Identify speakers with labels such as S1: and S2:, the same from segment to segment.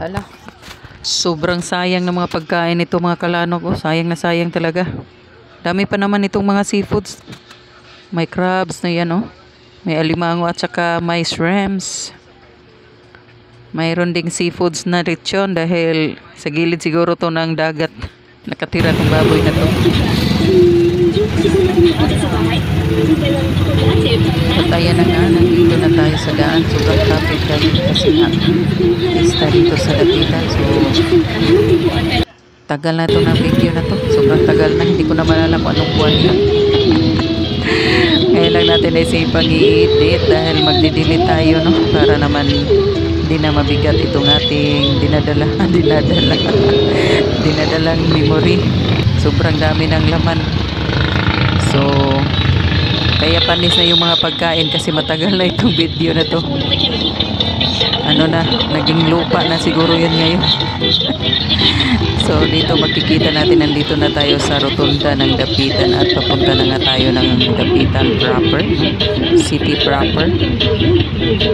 S1: Hala, sobrang sayang ng mga pagkain nito mga kalanok. Oh, sayang na sayang talaga. Dami pa naman itong mga seafoods. May crabs na yan, oh. May alimango at saka may shrimps. Mayroon ding seafoods na lechon dahil sa gilid siguro to ng dagat. Nakatira tong baboy na to. At ayan na nga, nandito na tayo sa daan. Sobrang traffic kasi nga pista dito sa Dapitan. So, tagal na ito ng video na to. Sobrang tagal na. Hindi ko na malala kung anong buwan na. Ngayon lang natin naisipang i-edit dahil magdidelete tayo, no? Para naman hindi na mabigat itong ating dinadalang memory. Sobrang dami ng laman. So, kaya panis na yung mga pagkain kasi matagal na itong video na to. Ano na, naging lupa na siguro yun ngayon. So, dito makikita natin, nandito na tayo sa rotunda ng Dapitan at papunta na nga tayo ng Dapitan proper, city proper.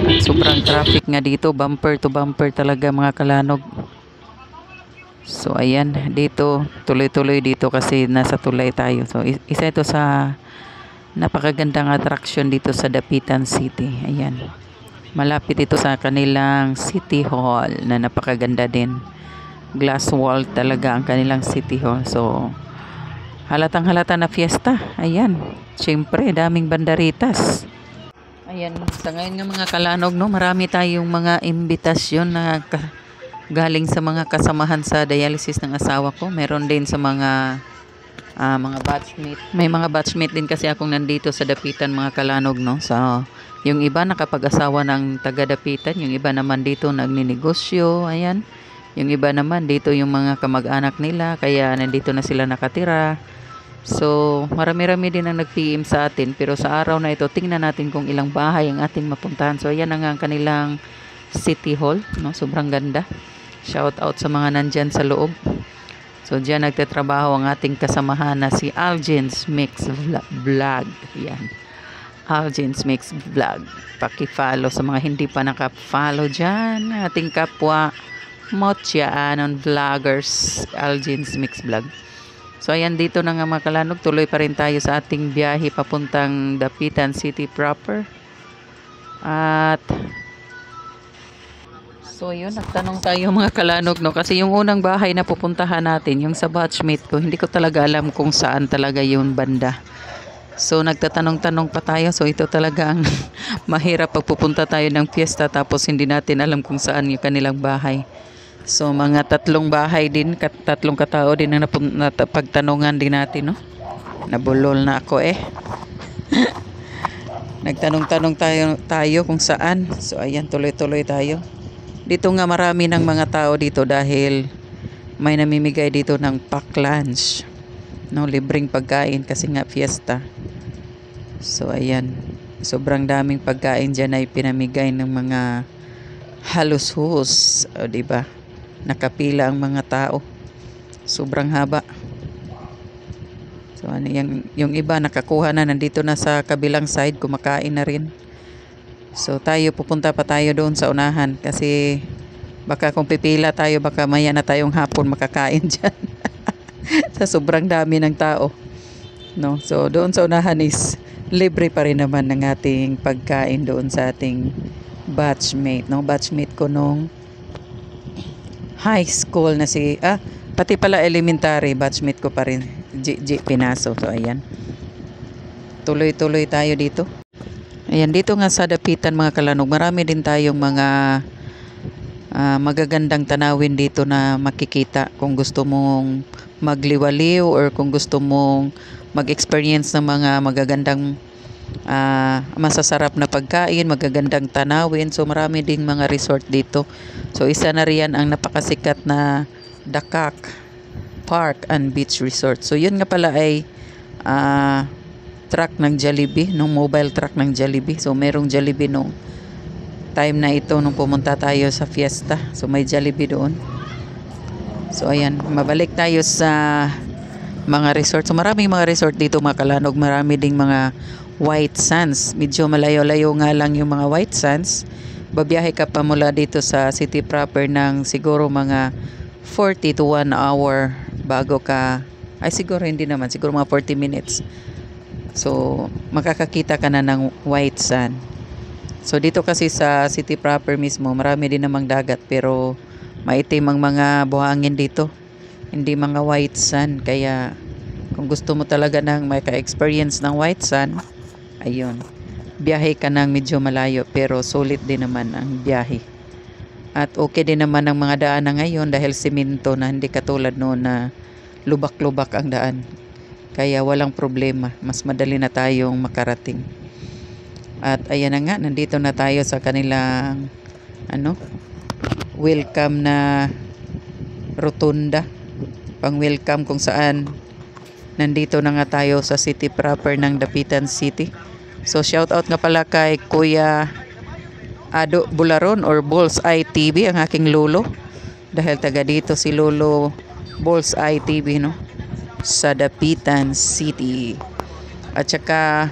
S1: At sobrang traffic nga dito, bumper to bumper talaga mga kalanog. So, ayan, dito, tuloy-tuloy dito kasi nasa tulay tayo. So, isa ito sa napakagandang attraction dito sa Dapitan City. Ayan. Malapit ito sa kanilang City Hall na napakaganda din. Glass wall talaga ang kanilang City Hall. So, halatang halata na fiesta. Ayan. Siyempre, daming banderitas. Ayan. Sa ngayon nga mga kalanog, no, marami tayong mga imbitasyon na galing sa mga kasamahan sa dialysis ng asawa ko. Meron din sa mga batchmate. May mga batchmate din kasi akong nandito sa Dapitan mga kalanog, no. So, yung iba nakapag-asawa ng taga-Dapitan, yung iba naman dito nagninegosyo, ayan. Yung iba naman dito yung mga kamag-anak nila, kaya nandito na sila nakatira. So, marami-rami din ang nag-PM sa atin, pero sa araw na ito, tingnan natin kung ilang bahay ang ating mapuntahan. So, ayan na nga ang kanilang City Hall, no. Sobrang ganda. Shout out sa mga nandyan sa loob. So, diyan nagtatrabaho ang ating kasamahan na si Algin's Mix Vlog. Yan. Algin's Mix Vlog. Paki-follow sa mga hindi pa naka-follow dyan. Ating kapwa Mocha Anon Vloggers. Algin's Mix Vlog. So, ayan dito na nga mga kalanog. Tuloy pa rin tayo sa ating biyahe papuntang Dapitan City proper. At so yun, nagtanong tayo mga kalanog, no? Kasi yung unang bahay na pupuntahan natin, yung sa batchmate ko, hindi ko talaga alam kung saan talaga yung banda. So nagtatanong-tanong pa tayo. So ito talaga ang mahirap pag pupunta tayo ng fiesta tapos hindi natin alam kung saan yung kanilang bahay. So mga tatlong bahay din, tatlong katao din na pagtanungan din natin, no? Nabulol na ako eh. Nagtanong-tanong tayo kung saan. So ayan, tuloy-tuloy tayo. Dito nga marami ng mga tao dito dahil may namimigay dito ng pack lunch. No, libreng pagkain kasi nga fiesta. So ayan, sobrang daming pagkain diyan ay pinamigay ng mga halos-hus, o diba? Nakapila ang mga tao. Sobrang haba. So ano, yung iba nakakuha na, nandito na sa kabilang side, kumakain na rin. So tayo, pupunta pa tayo doon sa unahan kasi baka kung pipila tayo, baka maya na tayong hapon makakain dyan. Sa sobrang dami ng tao, no? So doon sa unahan is libre pa rin naman ng ating pagkain doon sa ating batchmate, no? Batchmate ko nung high school na pati pala elementary, batchmate ko pa rin, G Pinaso. So ayan, tuloy-tuloy tayo dito. Ayan, dito nga sa Dapitan mga kalanog, marami din tayong mga magagandang tanawin dito na makikita kung gusto mong magliwaliw or kung gusto mong mag-experience ng mga magagandang masasarap na pagkain, magagandang tanawin. So marami ding mga resort dito. So isa na riyan ang napakasikat na Dakak Park and Beach Resort. So yun nga pala ay truck ng Jollibee, nung mobile truck ng Jollibee. So merong Jollibee nung time na ito nung pumunta tayo sa fiesta. So may Jollibee doon. So ayan, mabalik tayo sa mga resort. So maraming mga resort dito mga kalanog. Marami ding mga white sands. Medyo malayo-layo nga lang yung mga white sands. babiyahe ka pa mula dito sa city proper ng siguro mga 40 to 1 hour bago ka, ay siguro hindi naman, siguro mga 40 minutes. So makakakita ka na ng white sand. So dito kasi sa city proper mismo, marami din namang dagat pero maitim ang mga buhangin dito. Hindi mga white sand, kaya kung gusto mo talaga ng may ka-experience ng white sand, ayun, biyahe ka ng medyo malayo pero sulit din naman ang biyahe. At okay din naman ang mga daan na ngayon dahil simento na, hindi katulad noon na lubak-lubak ang daan. Kaya walang problema, mas madali na tayong makarating. At ayan na nga, nandito na tayo sa kanilang welcome na rotunda. Pang welcome kung saan nandito na nga tayo sa city proper ng Dapitan City. So shout out nga pala kay Kuya Ado Bularon or Balls Eye TV, ang aking lolo. Dahil taga dito si Lolo Balls Eye TV, no? Sa Dapitan City. At saka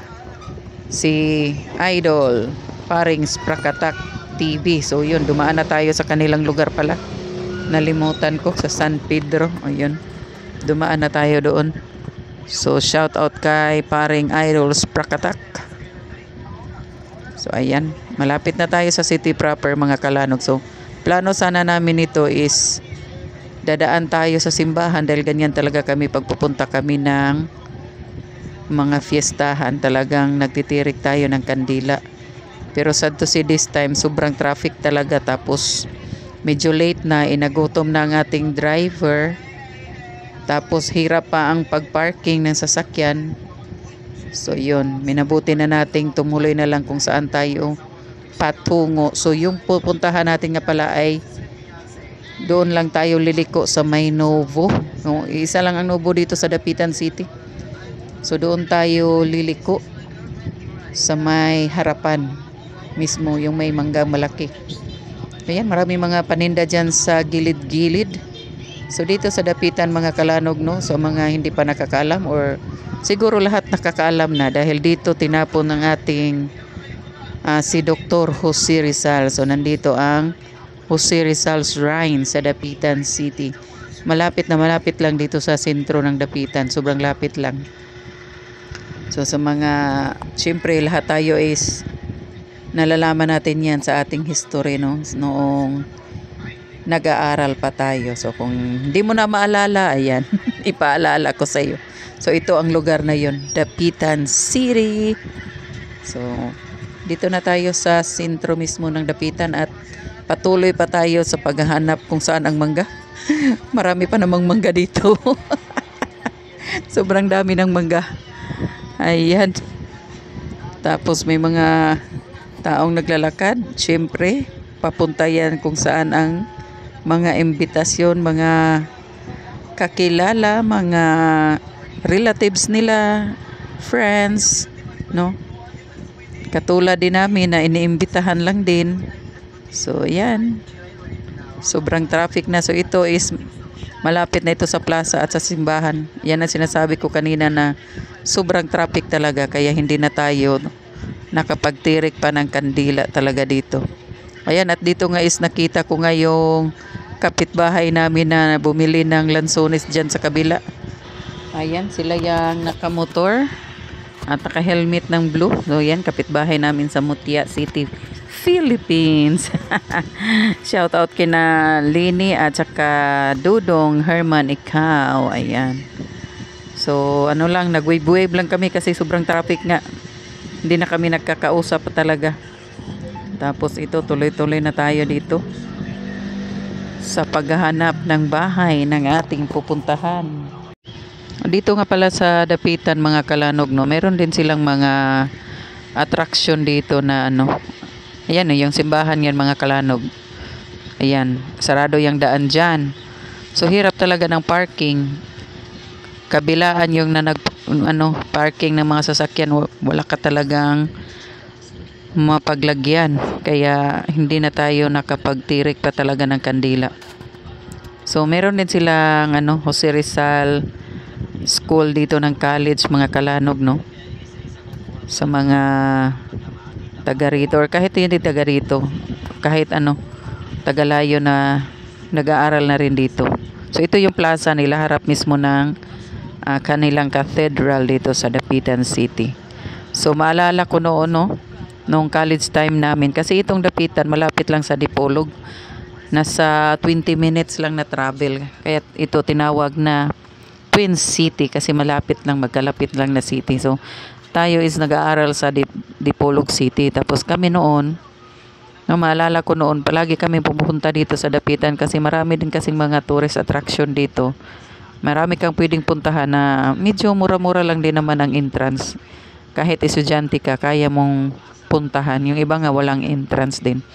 S1: si Idol Paring Sprakatak TV. So yun, dumaan na tayo sa kanilang lugar pala. Nalimutan ko sa San Pedro. Ayun, dumaan na tayo doon. So shout out kay Paring Idol Sprakatak. So ayan, malapit na tayo sa city proper mga kalanog. So plano sana namin ito is dadaan tayo sa simbahan dahil ganyan talaga kami pagpupunta kami ng mga fiestahan. Talagang nagtitirik tayo ng kandila. Pero sad to say this time, sobrang traffic talaga. Tapos medyo late na, inagutom na ang ating driver. Tapos hirap pa ang pagparking ng sasakyan. So yun, minabuti na nating tumuloy na lang kung saan tayo patungo. So yung pupuntahan natin nga pala ay doon lang tayo liliko sa may Novo. No, isa lang ang Novo dito sa Dapitan City. So doon tayo liliko sa may harapan mismo, yung may mangga malaki. Ayan, marami mga paninda dyan sa gilid-gilid. So dito sa Dapitan mga kalanog, no, so mga hindi pa nakakaalam or siguro lahat nakakaalam na dahil dito tinapon ng ating si Dr. Jose Rizal. So nandito ang Jose Rizal Shrine sa Dapitan City. Malapit lang dito sa sentro ng Dapitan, sobrang lapit lang. So sa mga, syempre lahat tayo is nalalaman natin yan sa ating history, no, noong nag-aaral pa tayo. So kung hindi mo na maalala, ayan, ipaalala ko sa iyo. So ito ang lugar na yon, Dapitan City. So dito na tayo sa sentro mismo ng Dapitan at patuloy pa tayo sa paghahanap kung saan ang mangga. Marami pa namang mangga dito. Sobrang dami ng mangga. Ayan. Tapos may mga taong naglalakad. Siyempre, papunta yan kung saan ang mga imbitasyon, mga kakilala, mga relatives nila, friends, no? Katulad din namin na iniimbitahan lang din. So, yan. Sobrang traffic na. So, ito is malapit na ito sa plaza at sa simbahan. Yan ang sinasabi ko kanina na sobrang traffic talaga. Kaya hindi na tayo nakapagtirik pa ng kandila talaga dito. Ayan, at dito nga is nakita ko nga yung kapitbahay namin na bumili ng lansones dyan sa kabila. Ayan, sila yung nakamotor at naka-helmet ng blue. So, yan, kapitbahay namin sa Mutya City, Philippines. Shout out kina Lini at saka Dudong Herman, ikaw. Ayan. So, ano lang, nag-wave-wave lang kami kasi sobrang traffic nga. Hindi na kami nagkakausap talaga. Tapos ito, tuloy-tuloy na tayo dito sa paghahanap ng bahay ng ating pupuntahan. Dito nga pala sa Dapitan mga kalanog, no, meron din silang mga attraction dito na ano. Ayan, yung simbahan yan mga kalanog. Ayan, sarado yung daan dyan. So hirap talaga ng parking. Kabilaan yung parking ng mga sasakyan, wala ka talagang mapaglagyan, kaya hindi na tayo nakapagtirik pa talaga ng kandila. So meron din silang Jose Rizal School dito ng college mga kalanog, no, sa mga taga rito or kahit hindi taga rito, kahit ano, tagalayo na nag-aaral na rin dito. So ito yung plaza nila, harap mismo ng kanilang cathedral dito sa Dapitan City. So maalala ko noon, no, nung college time namin, kasi itong Dapitan malapit lang sa Dipolog, nasa 20 minutes lang na travel, kaya ito tinawag na Twin City kasi malapit lang, magkalapit lang na city. So tayo is nag-aaral sa Dipolog City, tapos kami noon, no, maalala ko noon, palagi kami pupunta dito sa Dapitan kasi marami din kasing mga tourist attraction dito. Marami kang pwedeng puntahan na medyo mura-mura lang din naman ang entrance. Kahit estudyante ka, kaya mong puntahan. Yung iba nga walang entrance din.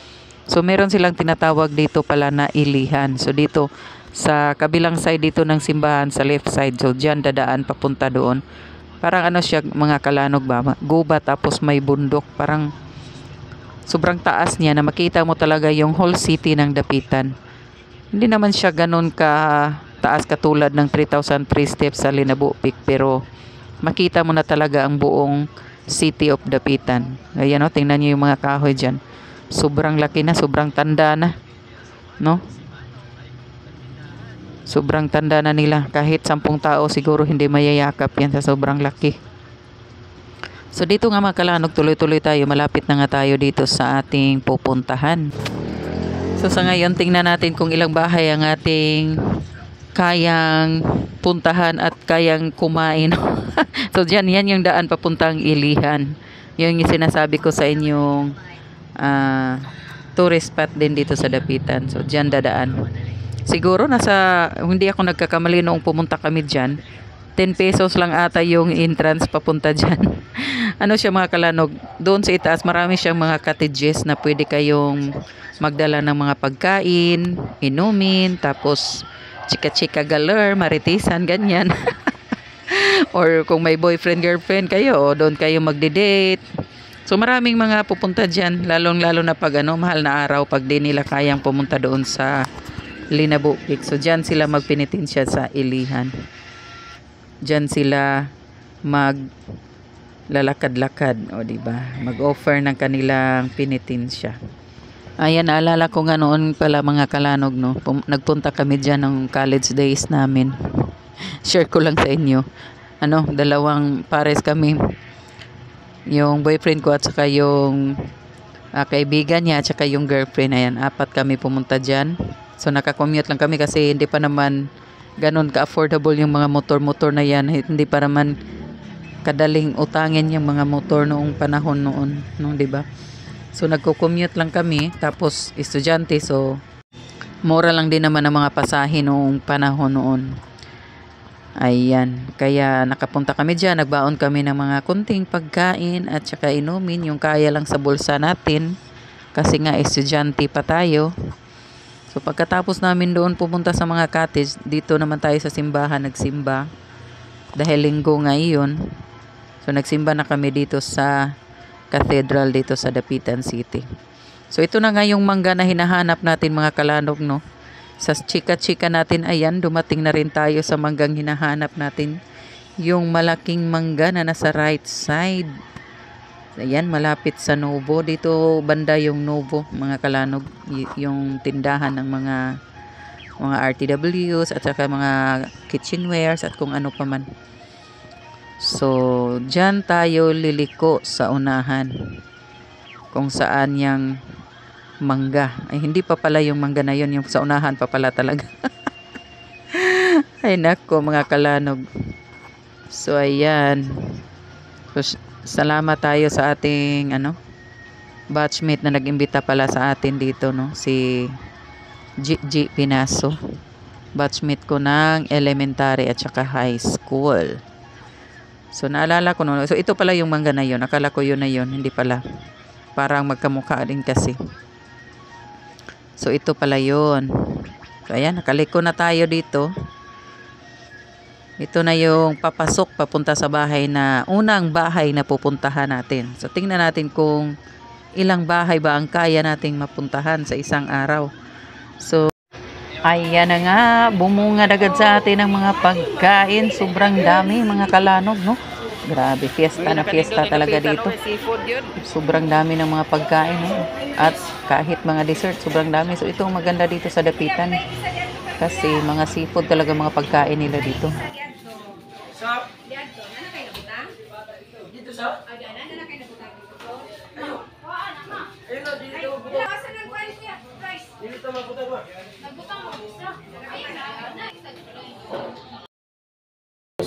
S1: So meron silang tinatawag dito pala na ilihan. So dito sa kabilang side dito ng simbahan, sa left side, so dyan dadaan papunta doon. Parang ano siya, mga Kalanog ba? Gubat, tapos may bundok. Parang sobrang taas niya na makita mo talaga yung whole city ng Dapitan. Hindi naman siya ganun ka taas katulad ng 3,003 steps sa Linabo Peak, pero makita mo na talaga ang buong city of Dapitan. Ayan, no, tingnan niyo yung mga kahoy dyan. Sobrang laki na, sobrang tanda na, no? Sobrang tanda na nila. Kahit 10 tao siguro hindi mayayakap yan sa sobrang laki. So dito nga mga Kalanog, tuloy-tuloy tayo. Malapit na nga tayo dito sa ating pupuntahan. So sa ngayon, tingnan natin kung ilang bahay ang ating kayang puntahan at kayang kumain. So dyan, yan yung daan papuntang Ilihan. Yung sinasabi ko sa inyong tourist spot din dito sa Dapitan. So dyan dadaan. Siguro hindi ako nagkakamali noong pumunta kami dyan, 10 pesos lang ata yung entrance papunta dyan. Ano siya mga Kalanog, doon sa itaas marami siyang mga cottages na pwede kayong magdala ng mga pagkain, inumin, tapos chika-chika galer, maritisan, ganyan. Or kung may boyfriend, girlfriend kayo, doon kayo magde-date. So maraming mga pupunta dyan, lalong-lalo na pag mahal na araw, pag di nila kayang pumunta doon sa Linabo Peak. So dyan sila magpenitensya sa Ilihan. Dyan sila maglalakad-lakad, o diba? Mag-offer ng kanilang penitensya. Ayan, naalala ko nga noon pala mga Kalanog, no? Nagpunta kami dyan ng college days namin. Share ko lang sa inyo. Dalawang pares kami. Yung boyfriend ko at saka yung kaibigan niya at saka yung girlfriend. Ayan, 4 kami pumunta dyan. So nakakommute lang kami kasi hindi pa naman ganun ka-affordable yung mga motor-motor na yan. Hindi pa naman kadaling utangin yung mga motor noong panahon noon, diba? So nagko-commute lang kami, tapos estudyante, so mura lang din naman ang mga pasahe noong panahon noon. Ayan, kaya nakapunta kami dyan, nagbaon kami ng mga kunting pagkain at saka inumin, yung kaya lang sa bulsa natin, kasi nga estudyante pa tayo. So pagkatapos namin doon pumunta sa mga cottage, dito naman tayo sa simbahan nagsimba. Dahil linggo ngayon. So nagsimba na kami dito sa cathedral dito sa Dapitan City. So ito na nga yung mangga na hinahanap natin mga Kalanog, no? Sa chika-chika natin, ayan, dumating na rin tayo sa manggang hinahanap natin. Yung malaking mangga na nasa right side. Ayan, malapit sa Novo. Dito banda yung Novo, mga Kalanog. Yung tindahan ng mga RTWs at saka mga kitchenwares at kung ano pa man. So, dyan tayo liliko sa unahan. Kung saan yung mangga. Ay, hindi pa pala yung mangga na yun. Yung sa unahan pa pala talaga. Ay, nako mga Kalanog. So, ayan. So, salamat tayo sa ating batchmate na nag-imbita pala sa atin dito, no? Si G Pinaso. Batchmate ko ng elementary at saka high school. So naalala ko no. So ito pala yung mangga na yun. Akala ko yun na yun, hindi pala. Parang magkamukha din kasi. So ito pala yun. So ayan, nakaliko na tayo dito. Ito na yung papasok papunta sa bahay na unang bahay na pupuntahan natin. So tingnan natin kung ilang bahay ba ang kaya nating mapuntahan sa isang araw. So ayan na nga, bumunga agad sa atin ang mga pagkain. Sobrang dami mga Kalanog, no? Grabe, fiesta na fiesta talaga dito. Sobrang dami ng mga pagkain. At kahit mga dessert, sobrang dami. So ito ang maganda dito sa Dapitan. Kasi mga seafood talaga mga pagkain nila dito.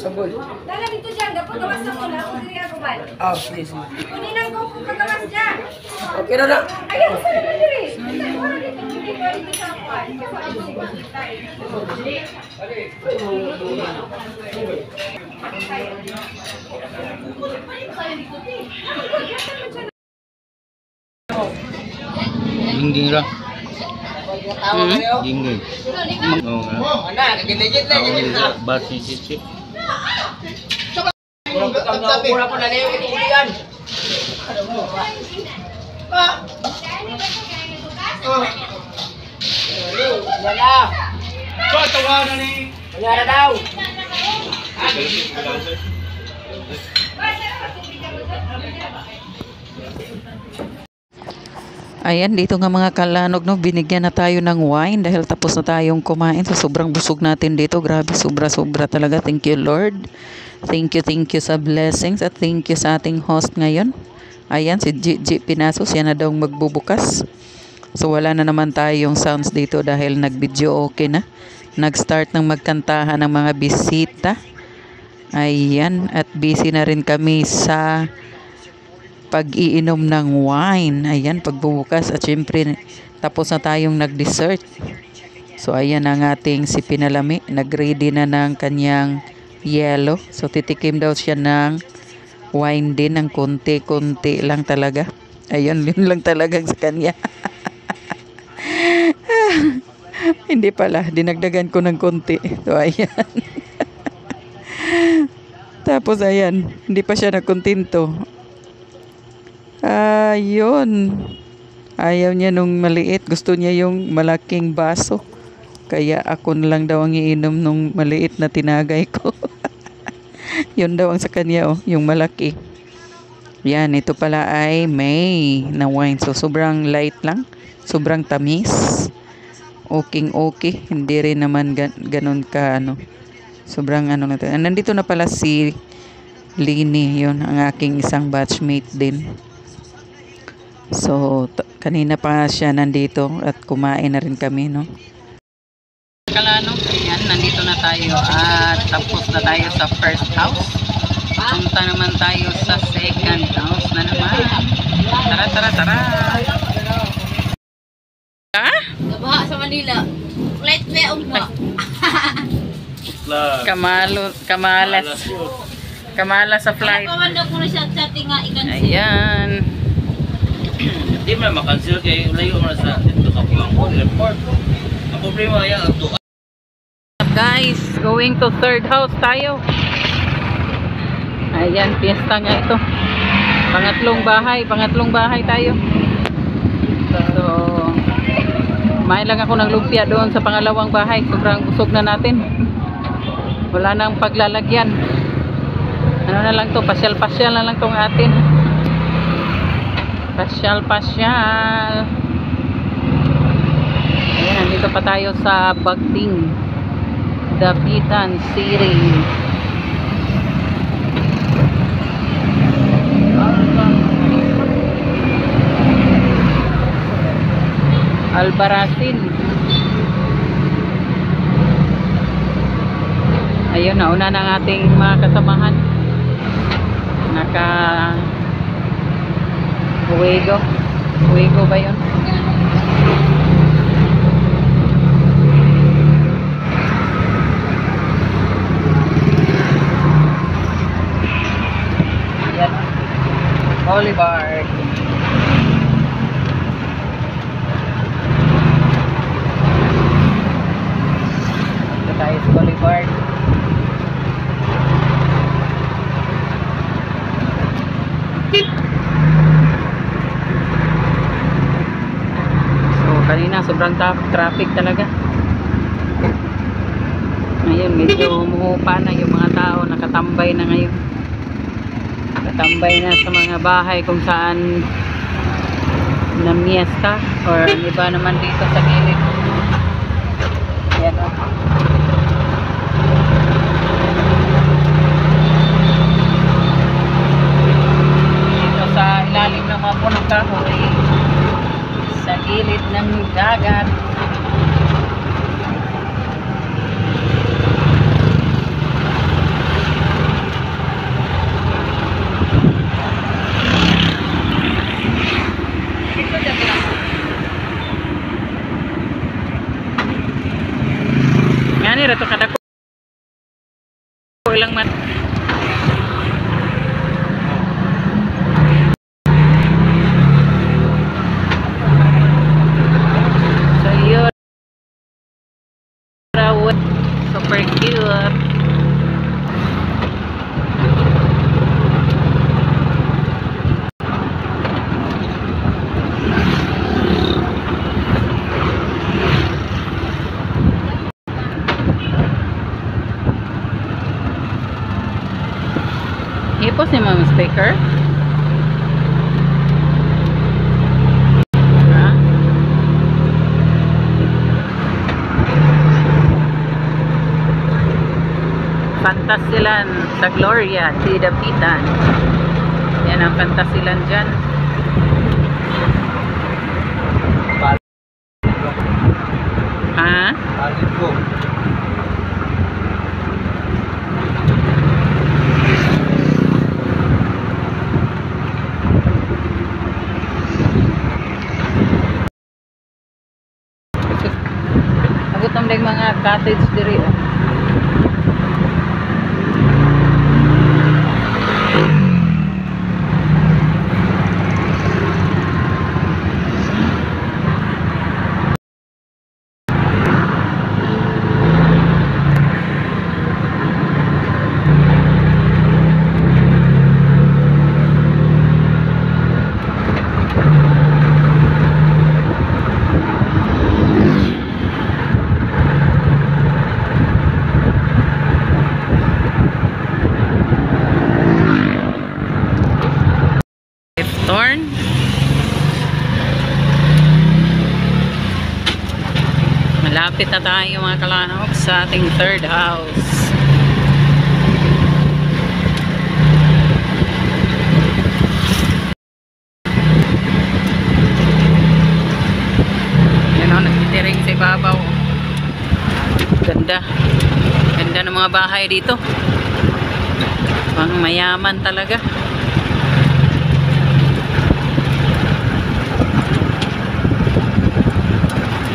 S2: Dala dito dyan, dapat gawas na ko na, kung diri ako ba?
S3: Please.
S2: Kunin ang ko kung kagawas dyan.
S3: Okay na na.
S2: Ayaw, saan na diri? Wala dito, hindi ko dito sa akuan. Kasi ako
S3: Gingging lang. Gingging. Oo nga.
S4: Ana, kagilid na.
S3: Basi sisip.
S4: Mura po na niyo itulian. Wala.
S3: Tawanan ni.
S4: Wala daw.
S1: Ayan, dito nga mga kalanog, no, binigyan na tayo ng wine dahil tapos na tayong kumain. So, sobrang busog natin dito. Grabe, sobra-sobra talaga. Thank you, Lord. Thank you sa blessings at thank you sa ating host ngayon. Ayan, si Gigi Pinasos, yan na daw magbubukas. So, wala na naman tayong sounds dito dahil nag-video okay na. Nag-start ng magkantahan ng mga bisita. Ayan, at busy na rin kami sa pag-iinom ng wine. Ayan, pagbubukas. At syempre, tapos na tayong nag-dessert. So, ayan ang ating si Pinalami. Nag-ready na ng kanyang yellow. So, titikim daw siya ng wine din ng konti-konti lang talaga. Ayun, yun lang talaga sa kanya. Hindi pala. Dinagdagan ko ng konti. So, ayan. Tapos, ayan. Hindi pa siya nakontento. Ayun. Ayaw niya nung maliit. Gusto niya yung malaking baso. Kaya ako na lang daw ang iinom nung maliit na tinagay ko. Yun daw ang sa kanya, oh, yung malaki. Yan, ito pala ay May na wine. So, sobrang light lang. Sobrang tamis. Okay. Hindi rin naman ganun ka, ano. Sobrang ano na ito. Nandito na pala si Lini. Yun, ang aking isang batchmate din. So, kanina pa siya nandito at kumain na rin kami, no? Kalano, yan, nandito na tayo at tapos na tayo sa first house. Punta naman tayo sa second house na naman. Tara. Ha?
S2: Nabaha sa Manila. Flight way ba?
S1: Kamala sa flight.
S2: Pamanda ko na siya sa tinga ikan.
S1: Ayan.
S3: Di man makansel kay layo man sa dito ka pulang report. Ang problema ya ato.
S1: Guys, going to third house tayo. Ayan, fiesta nga ito. Pangatlong bahay tayo. So, kumain lang ako ng lumpia doon sa pangalawang bahay. Sobrang busog na natin. Wala nang paglalagyan. Ano na lang to, pasyal-pasyal na lang tong atin. Pasyal. Ayan, nandito pa tayo sa Bagting, Dapitan City. Albarracin. Ayun, nauna ng ating mga kasamahan. Huwego ba yun? Yan. Boulevard. Ito tayo sa Boulevard. Kanina sobrang traffic talaga. Ngayon medyo umuupa na yung mga tao, nakatambay na ngayon. Nakatambay na sa mga bahay kung saan namiesta or ang iba naman dito sa gilid. Yan o. Dito sa ilalim ng mga punong kahoy sa gilid ng dagat. Ngani ra to kada ko ilang man. So yun, super cute. Hipos ni Mama Sticker. Ha? Fantasilan sa Gloria, di Dapitan. Yan ang Fantasilan dyan. Ha? Nagutom din mga cottage diri. Oh. Torn. Malapit na tayo mga kalanok sa ating third house. Yan o, nagtitiring sa ibabaw. Ganda. Ganda ng mga bahay dito. Pang mayaman talaga.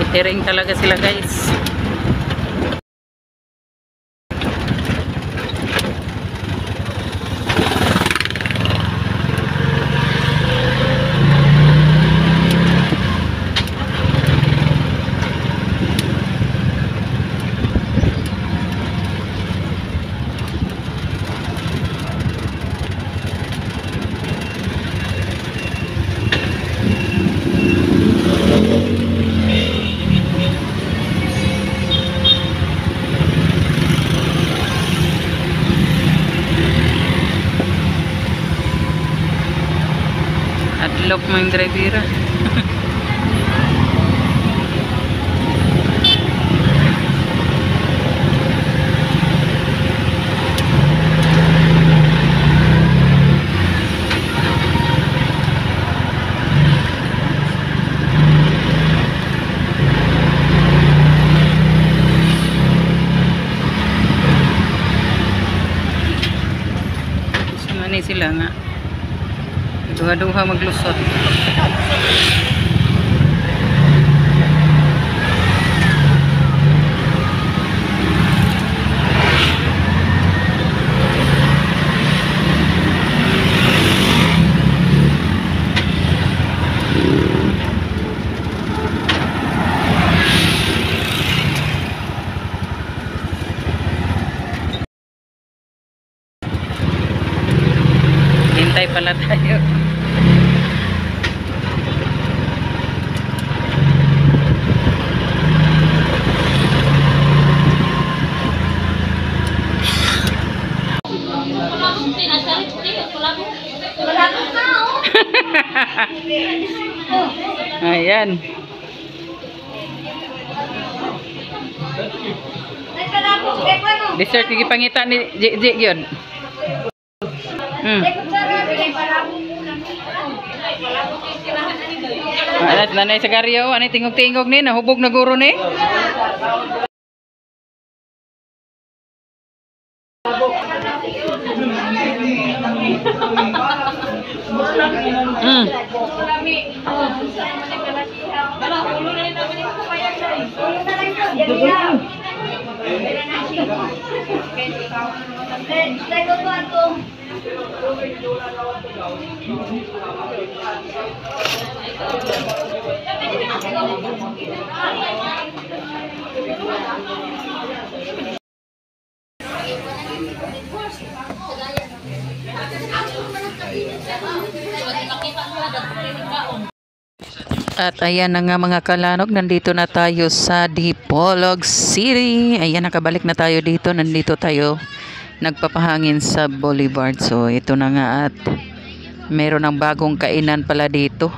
S1: Tiring talaga sila guys. Adlok mo yung drivera. Sumani sila nga. Duha-duha maglusot. Hintay pala tayo.
S2: Tinasari,
S1: Ayan. Dessert yung ipangita ni J yun. Nanay sa garyo, anay tingog-tingog ni, nahubog na guro ni. At ayan na nga mga kalanog, nandito na tayo sa Dipolog City. Ayan, nakabalik na tayo dito. Nandito tayo nagpapahangin sa Boulevard. So ito na nga at meron ng bagong kainan pala dito.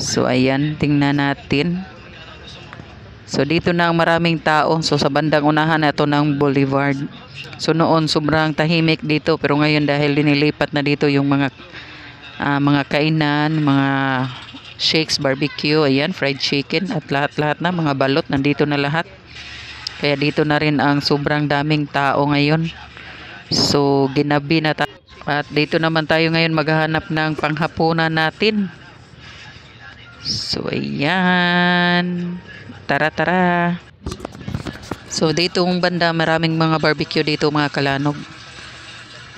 S1: So ayan, tingnan natin. So dito na ang maraming tao. So sa bandang unahan na ito ng Boulevard. So noon sobrang tahimik dito, pero ngayon dahil dinilipat na dito yung mga kainan, mga shakes, barbecue, ayan, fried chicken at lahat-lahat na mga balot nandito na lahat. Kaya dito na rin ang sobrang daming tao ngayon. So ginabi na tayo. At dito naman tayo ngayon maghahanap ng panghapunan natin. So ayan. Tara. So dito yung banda maraming mga barbecue dito mga kalanog.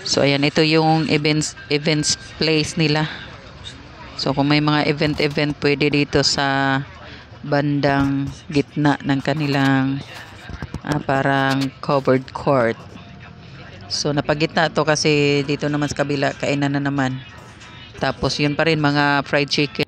S1: So ayan, ito yung events place nila. So kung may mga event pwede dito sa bandang gitna ng kanilang parang covered court. So napagitna to kasi dito naman sa kabila kainan na naman. Tapos yun pa rin mga fried chicken.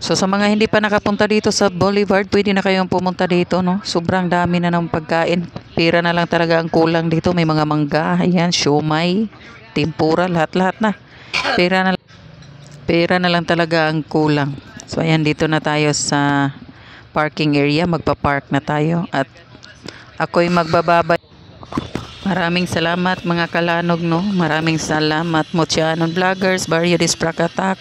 S1: So sa mga hindi pa nakapunta dito sa Boulevard, pwede na kayong pumunta dito, no? Sobrang dami na ng pagkain. Pira na lang talaga ang kulang dito. May mga mangga, ayan, siomay, tempura, lahat-lahat na. Pera na lang talaga ang kulang. So ayan, dito na tayo sa parking area. Magpa-park na tayo. At ako'y magbababay. Maraming salamat mga kalanog, no? Maraming salamat Motianon Vloggers, Barrio Disprakatak,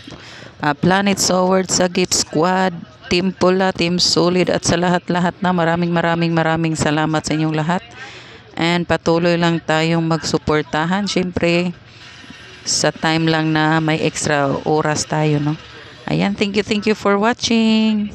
S1: Planet Soward, Sagip Squad, Team Pula, Team Solid at sa lahat-lahat na maraming salamat sa inyong lahat. And patuloy lang tayong magsuportahan. Siyempre, sa time lang na may extra oras tayo, no? Ayan, thank you for watching.